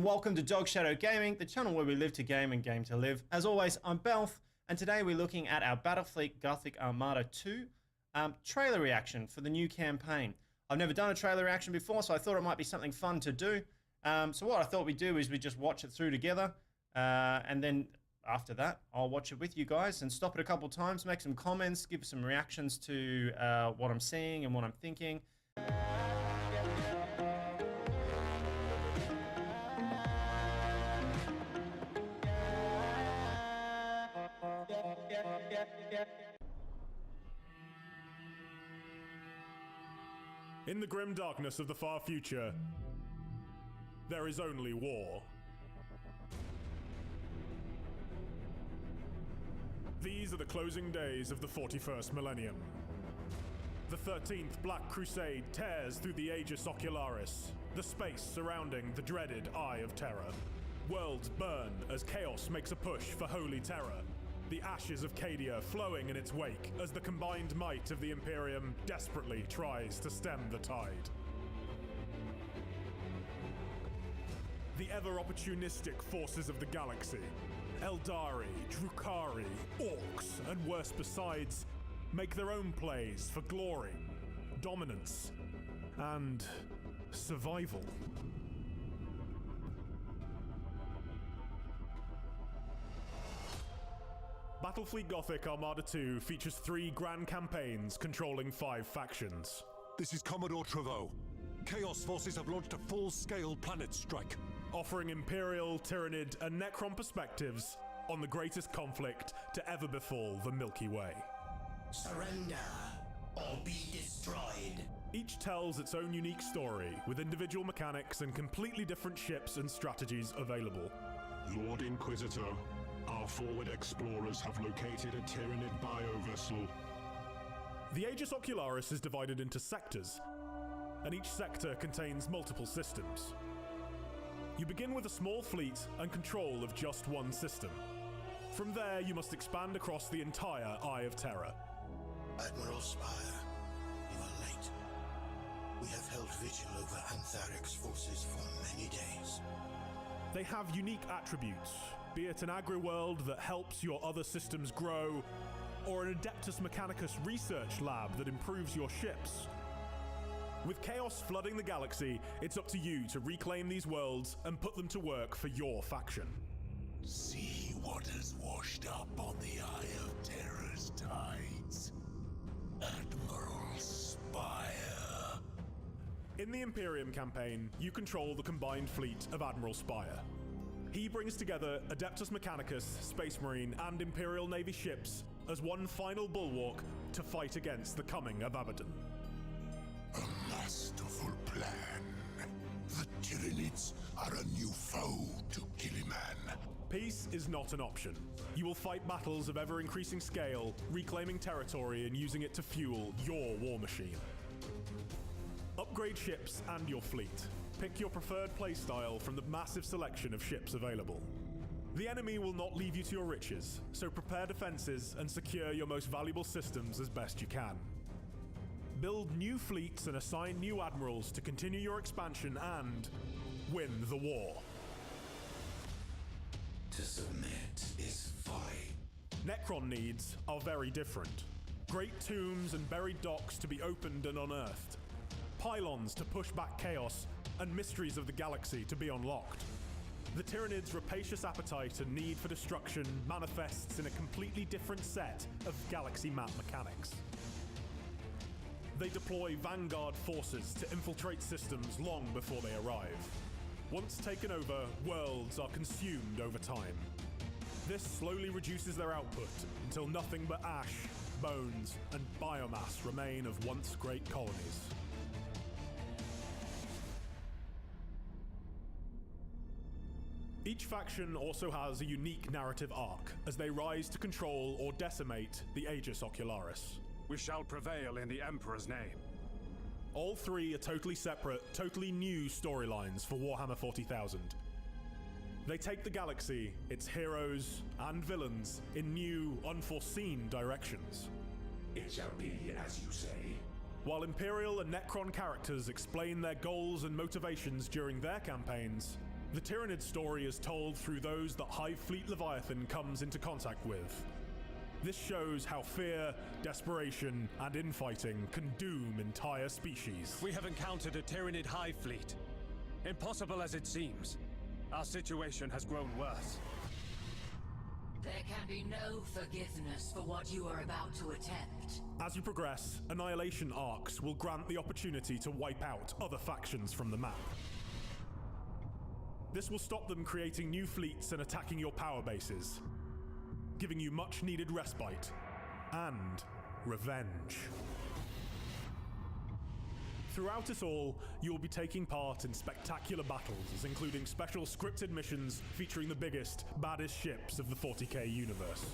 Welcome to Dog Shadow Gaming, the channel where we live to game and game to live. As always, I'm Belth, and today we're looking at our Battlefleet Gothic Armada 2 trailer reaction for the new campaign. I've never done a trailer reaction before, so I thought it might be something fun to do. So what I thought we'd do is we just watch it through together, and then after that, I'll watch it with you guys and stop it a couple times, make some comments, give some reactions to what I'm seeing and what I'm thinking. In the grim darkness of the far future, there is only war. These are the closing days of the 41st millennium. The 13th Black Crusade tears through the Aegis Ocularis, the space surrounding the dreaded Eye of Terror. Worlds burn as chaos makes a push for holy terror. The ashes of Cadia flowing in its wake as the combined might of the Imperium desperately tries to stem the tide. The ever-opportunistic forces of the galaxy, Eldari, Drukhari, Orcs, and worse besides, make their own plays for glory, dominance, and survival. Battlefleet Gothic Armada 2 features 3 grand campaigns controlling 5 factions. This is Commodore Treveau. Chaos forces have launched a full-scale planet strike, offering Imperial, Tyranid, and Necron perspectives on the greatest conflict to ever befall the Milky Way. Surrender, or be destroyed. Each tells its own unique story, with individual mechanics and completely different ships and strategies available. Lord Inquisitor, our forward explorers have located a Tyranid biovessel. The Aegis Ocularis is divided into sectors, and each sector contains multiple systems. You begin with a small fleet and control of just one system. From there, you must expand across the entire Eye of Terror. Admiral Spire, you are late. We have held vigil over Antharix forces for many days. They have unique attributes, be it an agri-world that helps your other systems grow, or an Adeptus Mechanicus research lab that improves your ships. With chaos flooding the galaxy, it's up to you to reclaim these worlds and put them to work for your faction. See what has washed up on the Eye of Terror's tides. Admiral Spire. In the Imperium campaign, you control the combined fleet of Admiral Spire. He brings together Adeptus Mechanicus, Space Marine, and Imperial Navy ships as one final bulwark to fight against the coming of Abaddon. A masterful plan. The Tyranids are a new foe to Gilliman. Peace is not an option. You will fight battles of ever-increasing scale, reclaiming territory and using it to fuel your war machine. Upgrade ships and your fleet. Pick your preferred playstyle from the massive selection of ships available. The enemy will not leave you to your riches, so prepare defenses and secure your most valuable systems as best you can. Build new fleets and assign new admirals to continue your expansion and win the war. To submit is folly. Necron needs are very different. Great tombs and buried docks to be opened and unearthed. Pylons to push back chaos, and mysteries of the galaxy to be unlocked. The Tyranids' rapacious appetite and need for destruction manifests in a completely different set of galaxy map mechanics. They deploy vanguard forces to infiltrate systems long before they arrive. Once taken over, worlds are consumed over time. This slowly reduces their output until nothing but ash, bones, and biomass remain of once great colonies. Each faction also has a unique narrative arc as they rise to control or decimate the Aegis Ocularis. We shall prevail in the Emperor's name. All 3 are totally separate, totally new storylines for Warhammer 40,000. They take the galaxy, its heroes and villains, in new, unforeseen directions. It shall be as you say. While Imperial and Necron characters explain their goals and motivations during their campaigns, The Tyranid story is told through those that Hive Fleet Leviathan comes into contact with. This shows how fear, desperation, and infighting can doom entire species. We have encountered a Tyranid hive fleet. Impossible as it seems, our situation has grown worse. There can be no forgiveness for what you are about to attempt. As you progress, Annihilation arcs will grant the opportunity to wipe out other factions from the map. This will stop them creating new fleets and attacking your power bases, giving you much needed respite and revenge. Throughout it all, you will be taking part in spectacular battles, including special scripted missions featuring the biggest, baddest ships of the 40k universe.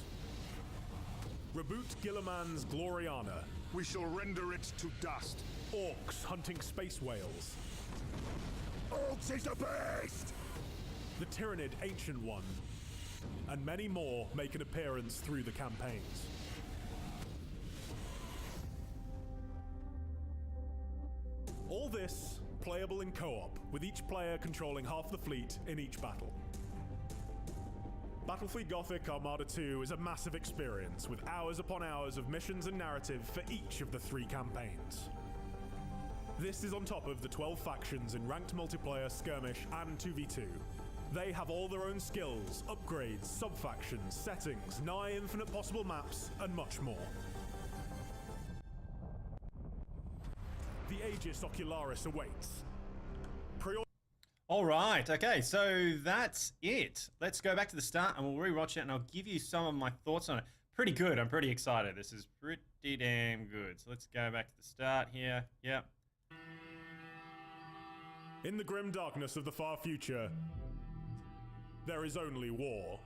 Reboot Gilliman's Gloriana. We shall render it to dust. Orcs hunting space whales. Orcs is the best! The Tyranid Ancient One, and many more make an appearance through the campaigns. All this playable in co-op, with each player controlling half the fleet in each battle. Battlefleet Gothic Armada 2 is a massive experience, with hours upon hours of missions and narrative for each of the 3 campaigns. This is on top of the 12 factions in ranked multiplayer, skirmish, and 2v2. They have all their own skills, upgrades, sub-factions, settings, nigh infinite possible maps, and much more. The Aegis Ocularis awaits. All right, okay, so that's it. Let's go back to the start and we'll rewatch it and I'll give you some of my thoughts on it. Pretty good, I'm pretty excited. This is pretty damn good. So let's go back to the start here. Yep. In the grim darkness of the far future, there is only war.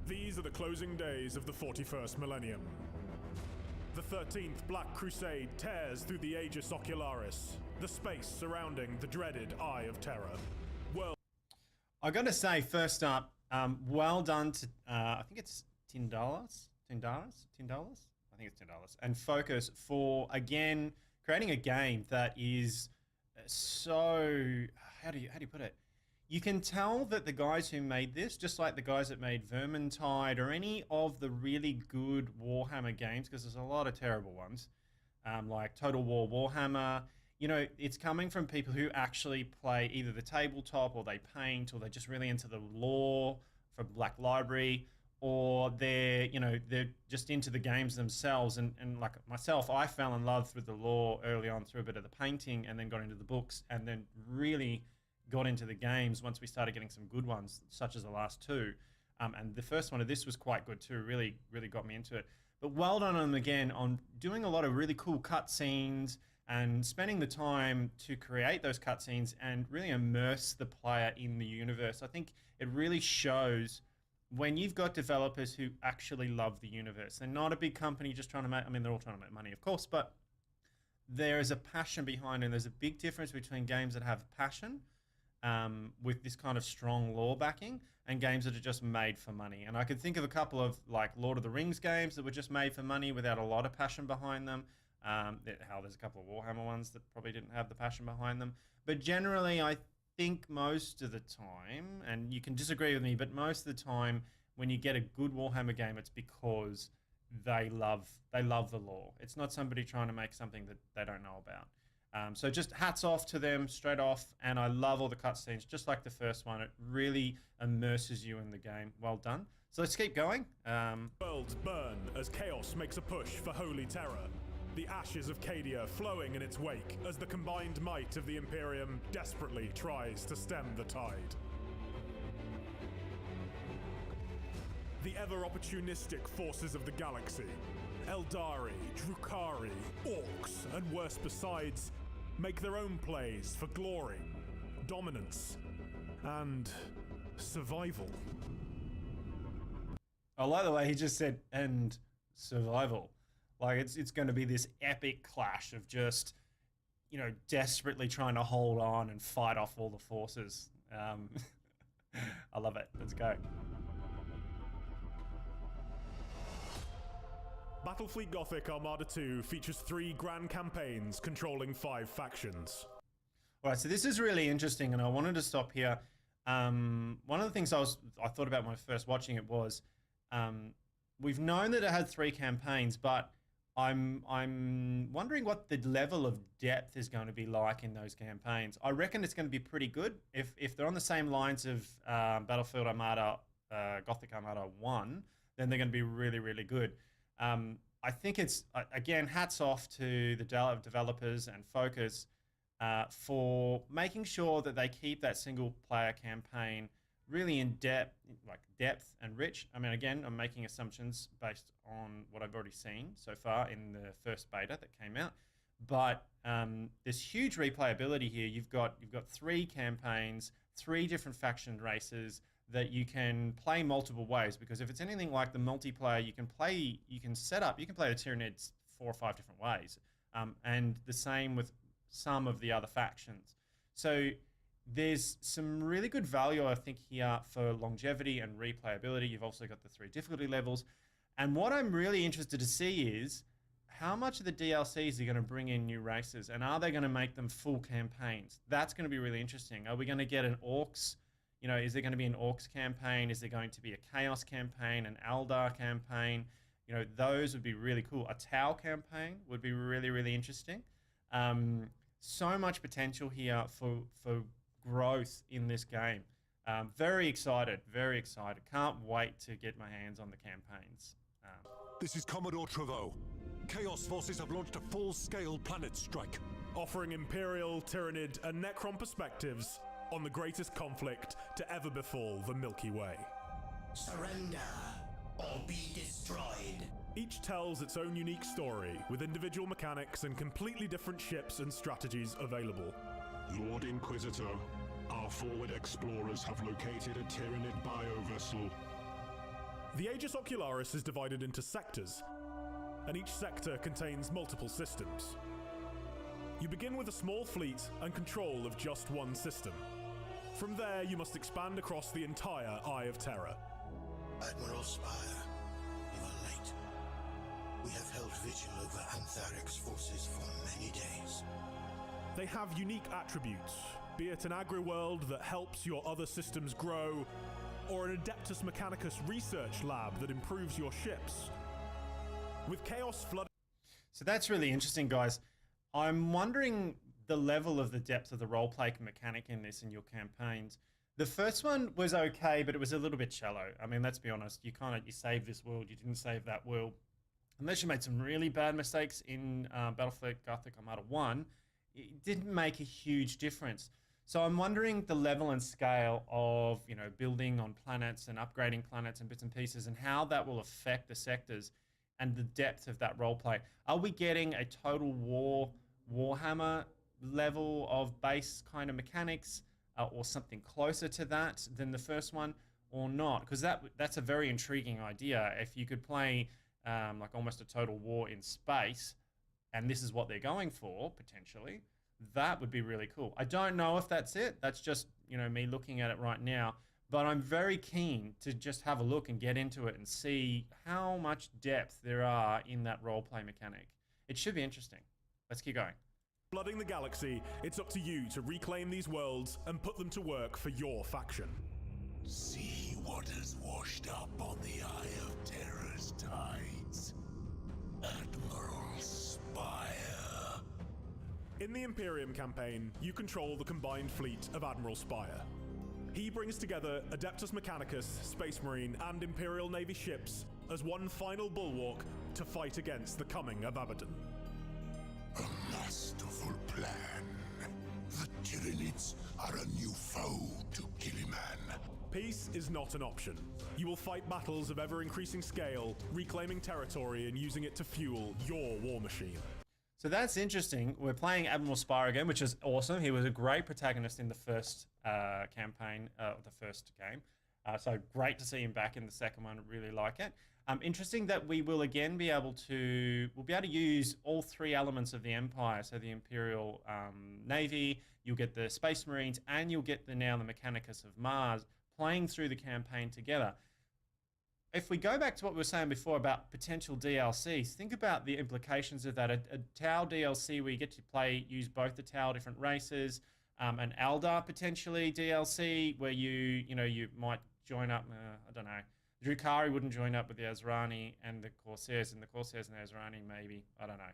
These are the closing days of the 41st millennium. The 13th Black Crusade tears through the Aegis Ocularis, the space surrounding the dreaded Eye of Terror. I gotta say, first up, well done to, I think it's $10? $10? $10? I think it's $10. And Focus for, again, creating a game that is so, how do you put it? You can tell that the guys who made this, just like the guys that made Vermintide or any of the really good Warhammer games, because there's a lot of terrible ones, like Total War Warhammer, you know, it's coming from people who actually play either the tabletop or they paint or they're just really into the lore from Black Library, or they're just into the games themselves. And like myself, I fell in love with the lore early on through a bit of the painting and then got into the books and then really got into the games once we started getting some good ones, such as the last 2. And the first one of this was quite good too, really got me into it. But well done on them again on doing a lot of really cool cutscenes and spending the time to create those cutscenes and really immerse the player in the universe. I think it really shows when you've got developers who actually love the universe. They're not a big company just trying to make, I mean, they're all trying to make money, of course, but there is a passion behind it. And there's a big difference between games that have passion with this kind of strong lore backing and games that are just made for money. And I could think of a couple of like Lord of the Rings games that were just made for money without a lot of passion behind them. There's a couple of Warhammer ones that probably didn't have the passion behind them. But generally, I think most of the time, and you can disagree with me, but most of the time when you get a good Warhammer game, it's because they love the lore. It's not somebody trying to make something that they don't know about. So just hats off to them straight off, and I love all the cutscenes, just like the first one. It really immerses you in the game. Well done. So let's keep going. Worlds burn as chaos makes a push for holy terror. The ashes of Cadia flowing in its wake as the combined might of the Imperium desperately tries to stem the tide. The ever-opportunistic forces of the galaxy, Eldari, Drukhari, Orcs, and worse besides, make their own plays for glory, dominance, and survival. I like the way he just said, and survival. Like, it's going to be this epic clash of just, you know, desperately trying to hold on and fight off all the forces. I love it. Let's go. Battlefleet Gothic Armada 2 features 3 grand campaigns controlling 5 factions. All right, so this is really interesting, and I wanted to stop here. One of the things I thought about when I was first watching it was, we've known that it had 3 campaigns, but I'm wondering what the level of depth is going to be like in those campaigns. I reckon it's going to be pretty good if they're on the same lines of Battlefield Armada, Gothic Armada 1, then they're going to be really, really good. I think it's, again, hats off to the developers and Focus for making sure that they keep that single player campaign really in depth and rich. I mean, again, I'm making assumptions based on what I've already seen so far in the first beta that came out. But there's huge replayability here. You've got 3 campaigns, 3 different faction races that you can play multiple ways. Because if it's anything like the multiplayer, you can play the Tyranids 4 or 5 different ways, and the same with some of the other factions. So there's some really good value, I think, here for longevity and replayability. You've also got the 3 difficulty levels. And what I'm really interested to see is how much of the DLCs are going to bring in new races, and are they going to make them full campaigns? That's going to be really interesting. Are we going to get an Orcs? You know, is there going to be an Orcs campaign? Is there going to be a Chaos campaign, an Eldar campaign? You know, those would be really cool. A Tau campaign would be really, really interesting. So much potential here for growth in this game. Very excited, very excited. Can't wait to get my hands on the campaigns. This is Commodore Trevo. Chaos forces have launched a full-scale planet strike, offering Imperial, Tyranid, and Necron perspectives on the greatest conflict to ever befall the Milky Way. Surrender or be destroyed. Each tells its own unique story, with individual mechanics and completely different ships and strategies available. Lord Inquisitor, our forward explorers have located a Tyranid bio-vessel. The Aegis Ocularis is divided into sectors, and each sector contains multiple systems. You begin with a small fleet and control of just one system. From there, you must expand across the entire Eye of Terror. Admiral Spire, you are late. We have held vigil over Antharix forces for many days. They have unique attributes, be it an agri-world that helps your other systems grow, or an Adeptus Mechanicus research lab that improves your ships. With chaos flooding... So that's really interesting, guys. I'm wondering the level of the depth of the roleplay mechanic in this in your campaigns. The first one was okay, but it was a little bit shallow. I mean, let's be honest. You saved this world, you didn't save that world. Unless you made some really bad mistakes in Battlefleet Gothic Armada 1, it didn't make a huge difference. So I'm wondering the level and scale of, you know, building on planets and upgrading planets and bits and pieces, and how that will affect the sectors and the depth of that roleplay. Are we getting a total Warhammer level of base kind of mechanics, or something closer to that than the first one, or not? Because that's a very intriguing idea. If you could play like almost a total war in space, and this is what they're going for, potentially, that would be really cool. I don't know if that's it. That's just, you know, me looking at it right now. But I'm very keen to just have a look and get into it and see how much depth there are in that roleplay mechanic. It should be interesting. Let's keep going. Flooding the galaxy, it's up to you to reclaim these worlds and put them to work for your faction. See what has washed up on the Eye of Terror's tides. Admiral Spire. In the Imperium campaign, you control the combined fleet of Admiral Spire. He brings together Adeptus Mechanicus, Space Marine, and Imperial Navy ships as one final bulwark to fight against the coming of Abaddon. A masterful plan. The Tyranids are a new foe to Gilliman. Peace is not an option. You will fight battles of ever-increasing scale, reclaiming territory and using it to fuel your war machine. So that's interesting. We're playing Admiral Spire again, which is awesome. He was a great protagonist in the first campaign, the first game. So great to see him back in the second one. Really like it. Interesting that we will again be able to, use all 3 elements of the Empire. So the Imperial Navy, you'll get the Space Marines, and you'll get the Mechanicus of Mars playing through the campaign together. if we go back to what we were saying before about potential DLCs, think about the implications of that. A Tau DLC where you get to use both the Tau different races, an Eldar potentially DLC where you might join up. I don't know. Drukhari wouldn't join up with the Azrani and the Corsairs, and the Corsairs and the Azrani maybe. I don't know.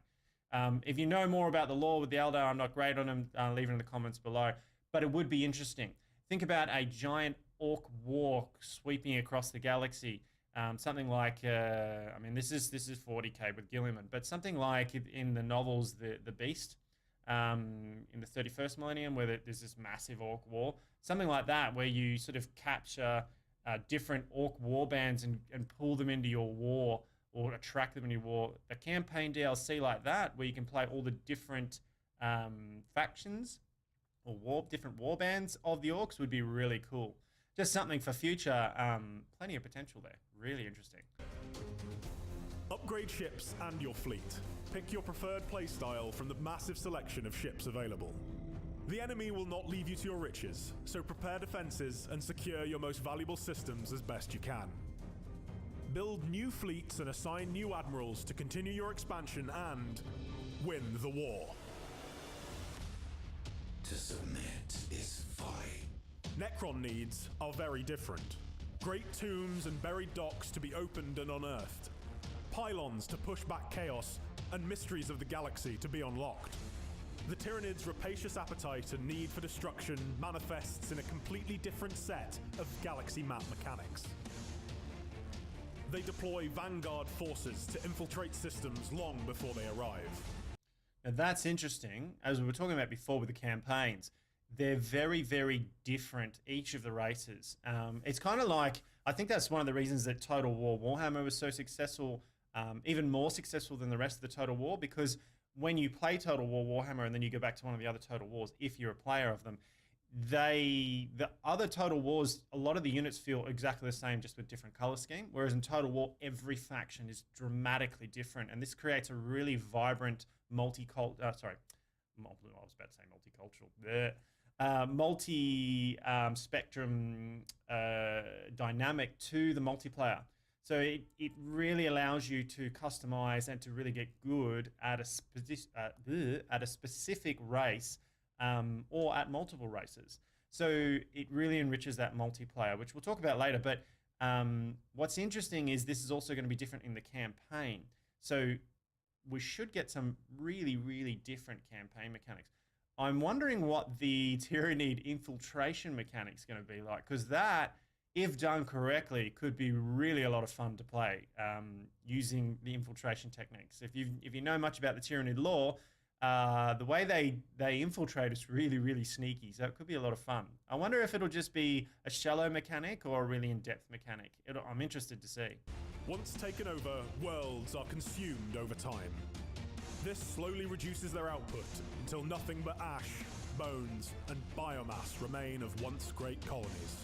If you know more about the lore with the Eldar, I'm not great on them. Leave it in the comments below. But it would be interesting. Think about a giant orc war sweeping across the galaxy. Something like, I mean, this is 40k with Gilliman, but something like in the novels, the Beast, in the 31st millennium, where there's this massive orc war, something like that, where you sort of capture different orc war bands and pull them into your war or attract them into your war. A campaign DLC like that, where you can play all the different factions or different war bands of the orcs, would be really cool. Just something for future. Plenty of potential there. Really interesting. Upgrade ships and your fleet. Pick your preferred playstyle from the massive selection of ships available. The enemy will not leave you to your riches, so prepare defenses and secure your most valuable systems as best you can. Build new fleets and assign new admirals to continue your expansion and win the war. To submit is folly. Necron needs are very different. Great tombs and buried docks to be opened and unearthed. Pylons to push back chaos, and mysteries of the galaxy to be unlocked. The Tyranids' rapacious appetite and need for destruction manifests in a completely different set of galaxy map mechanics. They deploy vanguard forces to infiltrate systems long before they arrive. Now that's interesting. As we were talking about before with the campaigns, they're very, very different, each of the races. It's kind of like, I think that's one of the reasons that Total War Warhammer was so successful, even more successful than the rest of the Total War, because when you play Total War Warhammer and then you go back to one of the other Total Wars, if you're a player of them, the other Total Wars, a lot of the units feel exactly the same, just with different color scheme. Whereas in Total War, every faction is dramatically different, and this creates a really vibrant multi-spectrum dynamic to the multiplayer. So it really allows you to customize and to really get good at a specific race or at multiple races. So it really enriches that multiplayer, which we'll talk about later. But what's interesting is this is also going to be different in the campaign. So we should get some really, really different campaign mechanics. I'm wondering what the Tyranid infiltration mechanic is going to be like, because that, if done correctly, could be really a lot of fun to play using the infiltration techniques. If you know much about the Tyranid lore, the way they infiltrate is really, really sneaky, so it could be a lot of fun. I wonder if it'll just be a shallow mechanic or a really in-depth mechanic. I'm interested to see. Once taken over, worlds are consumed over time. This slowly reduces their output until nothing but ash, bones, and biomass remain of once great colonies.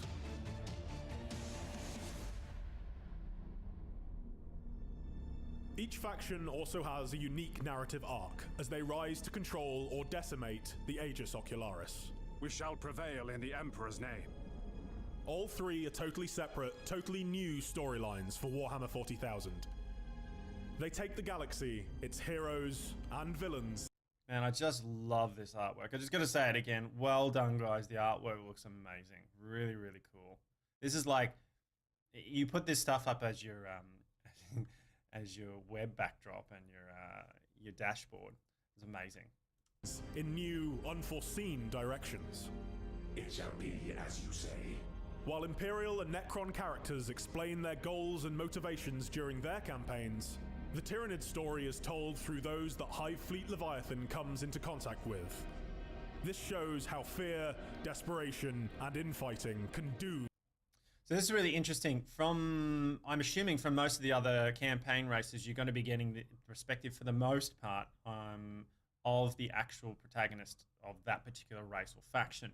Each faction also has a unique narrative arc as they rise to control or decimate the Aegis Ocularis. We shall prevail in the Emperor's name. All three are totally separate, totally new storylines for Warhammer 40,000. They take the galaxy, its heroes and villains. Man, I just love this artwork. I just got to say it again. Well done, guys. The artwork looks amazing. Really, really cool. This is like, you put this stuff up as your as your web backdrop and your dashboard. It's amazing. In new, unforeseen directions. It shall be as you say. While Imperial and Necron characters explain their goals and motivations during their campaigns, the Tyranid story is told through those that Hive Fleet Leviathan comes into contact with. This shows how fear, desperation, and infighting can do. So this is really interesting. I'm assuming from most of the other campaign races, you're going to be getting the perspective for the most part of the actual protagonist of that particular race or faction.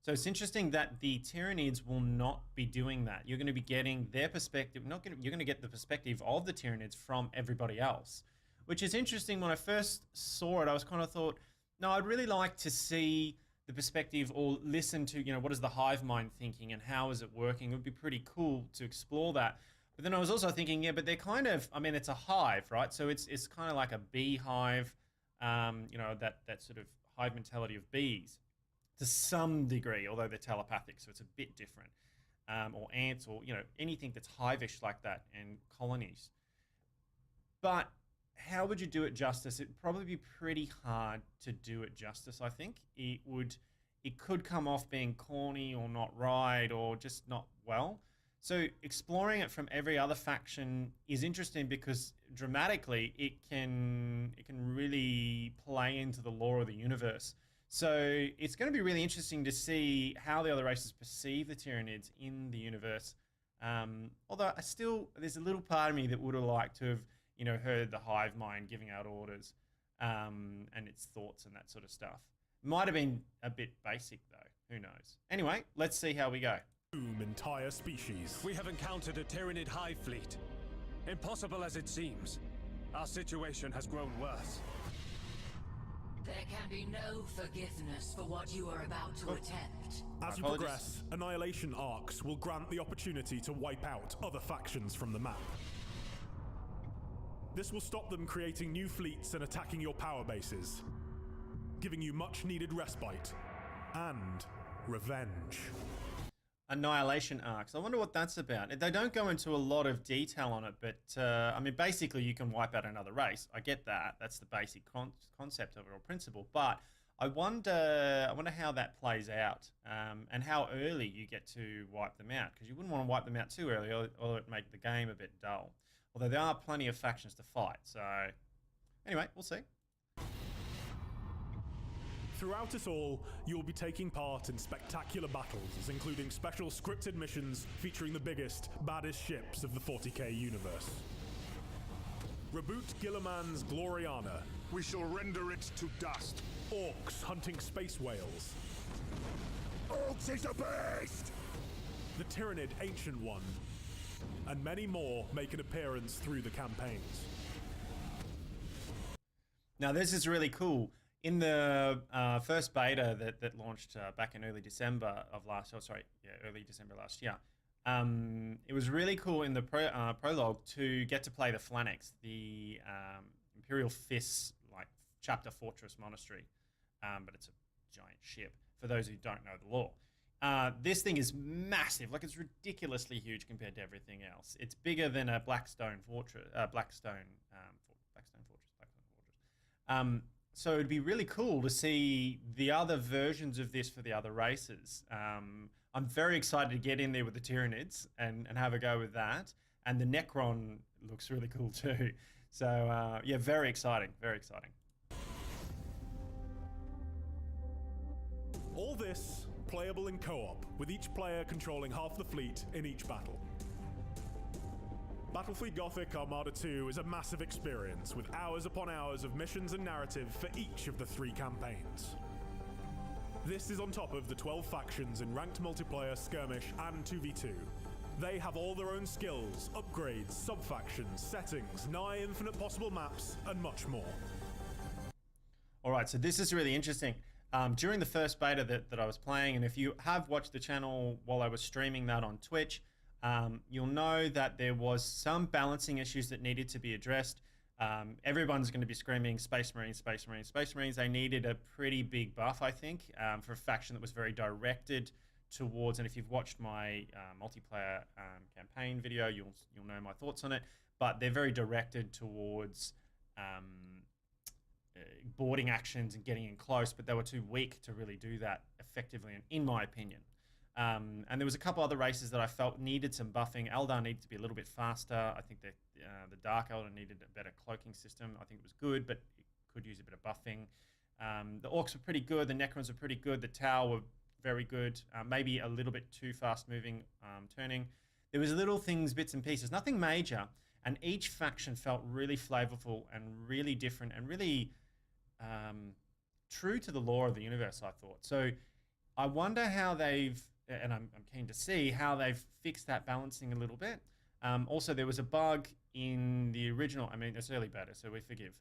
So it's interesting that the Tyranids will not be doing that. You're going to be getting their perspective. You're going to get the perspective of the Tyranids from everybody else, which is interesting. When I first saw it, I was kind of thought, no, I'd really like to see the perspective or listen to, what is the hive mind thinking and how is it working? It would be pretty cool to explore that. But then I was also thinking, yeah, but they're kind of, I mean, it's a hive, right? So it's kind of like a beehive, you know, that sort of hive mentality of bees to some degree, although they're telepathic, so it's a bit different. Or ants, or, you know, anything that's hivish like that, and colonies. But how would you do it justice? It'd probably be pretty hard to do it justice, I think. It could come off being corny or not right or just not well. So exploring it from every other faction is interesting because dramatically it can really play into the lore of the universe. So it's going to be really interesting to see how the other races perceive the Tyranids in the universe. Although there's a little part of me that would have liked to have, you know, heard the hive mind giving out orders and its thoughts and that sort of stuff. Might have been a bit basic though. Who knows? Anyway, let's see how we go. Entire species. We have encountered a Tyranid hive fleet. Impossible as it seems, our situation has grown worse. There can be no forgiveness for what you are about to attempt. As you progress, annihilation arcs will grant the opportunity to wipe out other factions from the map. This will stop them creating new fleets and attacking your power bases, giving you much needed respite and revenge. Annihilation arcs. I wonder what that's about. They don't go into a lot of detail on it, but I mean, basically you can wipe out another race. I get that. That's the basic concept of it, or principle. But I wonder how that plays out, and how early you get to wipe them out, because you wouldn't want to wipe them out too early, or it'd make the game a bit dull. Although there are plenty of factions to fight. So anyway, we'll see. Throughout it all, you will be taking part in spectacular battles, including special scripted missions featuring the biggest, baddest ships of the 40k universe. Reboot Gilliman's Gloriana. We shall render it to dust. Orcs hunting space whales. Orcs is a beast! The Tyranid Ancient One. And many more make an appearance through the campaigns. Now this is really cool. In the first beta that launched back in early December last year, it was really cool in the prologue to get to play the Phalanx, the Imperial Fists, like chapter fortress monastery, but it's a giant ship, for those who don't know the lore. This thing is massive, like it's ridiculously huge compared to everything else. It's bigger than a Blackstone fortress. So it'd be really cool to see the other versions of this for the other races. I'm very excited to get in there with the Tyranids and have a go with that. And the Necron looks really cool too. So yeah, very exciting, very exciting. All this playable in co-op, with each player controlling half the fleet in each battle. Battlefleet Gothic Armada 2 is a massive experience, with hours upon hours of missions and narrative for each of the 3 campaigns. This is on top of the 12 factions in ranked multiplayer, skirmish, and 2v2. They have all their own skills, upgrades, sub-factions, settings, nigh infinite possible maps, and much more. All right, so this is really interesting. During the first beta that I was playing, and if you have watched the channel while I was streaming that on Twitch, you'll know that there was some balancing issues that needed to be addressed. Everyone's going to be screaming Space Marines, Space Marines, Space Marines. They needed a pretty big buff, I think, for a faction that was very directed towards, and if you've watched my multiplayer campaign video, you'll know my thoughts on it, but they're very directed towards boarding actions and getting in close, but they were too weak to really do that effectively, in my opinion. And there was a couple other races that I felt needed some buffing. Eldar needed to be a little bit faster. I think that the Dark Eldar needed a better cloaking system. I think it was good, but it could use a bit of buffing. The Orcs were pretty good. The Necrons were pretty good. The Tau were very good. Maybe a little bit too fast moving, turning. There was little things, bits and pieces, nothing major. And each faction felt really flavorful and really different and really true to the lore of the universe, I thought. So I wonder how they've, and I'm keen to see how they've fixed that balancing a little bit. Also, there was a bug in the original, I mean, it's early beta, so we forgive.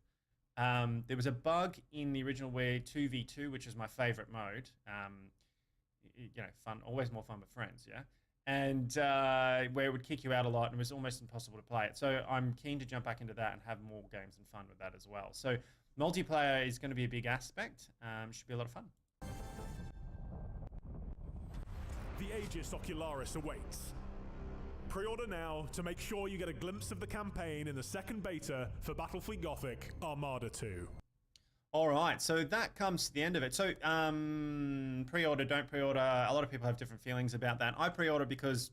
There was a bug in the original where 2v2, which is my favorite mode, you know, fun, always more fun with friends, yeah? and where it would kick you out a lot and it was almost impossible to play it. So I'm keen to jump back into that and have more games and fun with that as well. So multiplayer is going to be a big aspect. Should be a lot of fun. The Aegis Ocularis awaits. Pre-order now to make sure you get a glimpse of the campaign in the second beta for Battlefleet Gothic Armada 2. All right, so that comes to the end of it. So pre-order, don't pre-order. A lot of people have different feelings about that. I pre-order because,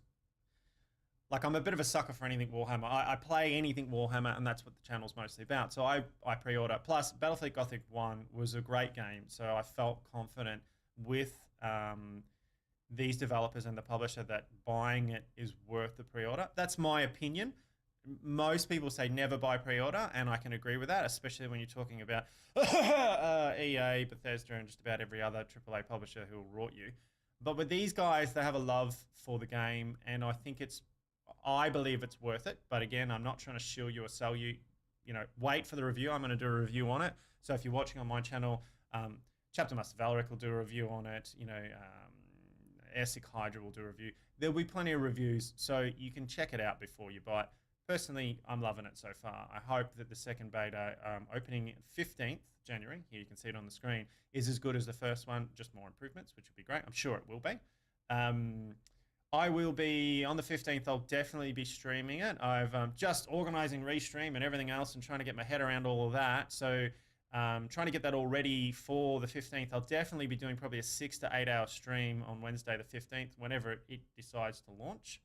like, I'm a bit of a sucker for anything Warhammer. I play anything Warhammer, and that's what the channel's mostly about. So I pre-order. Plus, Battlefleet Gothic 1 was a great game, so I felt confident with these developers and the publisher that buying it is worth the pre-order. That's my opinion. Most people say never buy pre-order, and I can agree with that, especially when you're talking about EA, Bethesda, and just about every other AAA publisher who will rot you. But with these guys, they have a love for the game, and I believe it's worth it. But again, I'm not trying to shill you or sell you. You know, wait for the review. I'm going to do a review on it. So if you're watching on my channel, Chapter Master Valeric will do a review on it. You know, ASUSTeK Hydra will do a review. There'll be plenty of reviews, so you can check it out before you buy it. Personally, I'm loving it so far. I hope that the second beta, opening 15th January, here you can see it on the screen, is as good as the first one, just more improvements, which will be great. I'm sure it will be. I will be, on the 15th, I'll definitely be streaming it. I've just organizing Restream and everything else and trying to get my head around all of that. So trying to get that all ready for the 15th. I'll definitely be doing probably a 6 to 8 hour stream on Wednesday the 15th, whenever it decides to launch.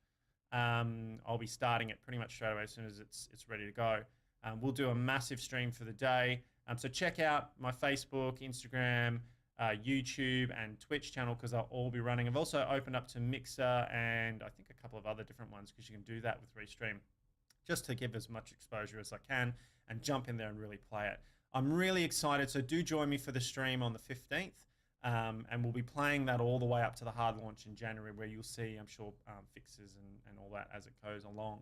I'll be starting it pretty much straight away as soon as it's ready to go. We'll do a massive stream for the day. So check out my Facebook, Instagram, YouTube, and Twitch channel because I'll all be running. I've also opened up to Mixer and I think a couple of other different ones because you can do that with Restream just to give as much exposure as I can and jump in there and really play it. I'm really excited, so do join me for the stream on the 15th. And we'll be playing that all the way up to the hard launch in January where you'll see, I'm sure, fixes and all that as it goes along.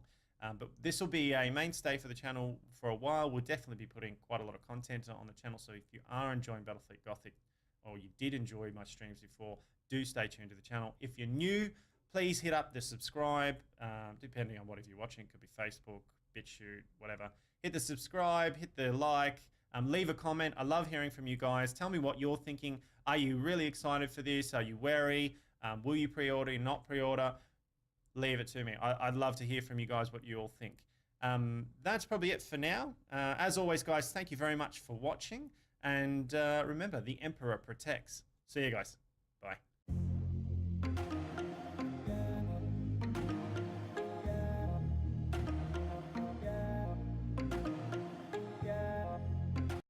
But this will be a mainstay for the channel for a while. We'll definitely be putting quite a lot of content on the channel. So if you are enjoying Battlefleet Gothic or you did enjoy my streams before, do stay tuned to the channel. If you're new, please hit up the subscribe, depending on whatever you're watching. It could be Facebook, BitChute, whatever. Hit the subscribe, hit the like. Leave a comment. I love hearing from you guys. Tell me what you're thinking. Are you really excited for this? Are you wary? Will you pre-order, not pre-order? Leave it to me. I'd love to hear from you guys what you all think. That's probably it for now. As always, guys, thank you very much for watching. And remember, the Emperor protects. See you guys. Bye.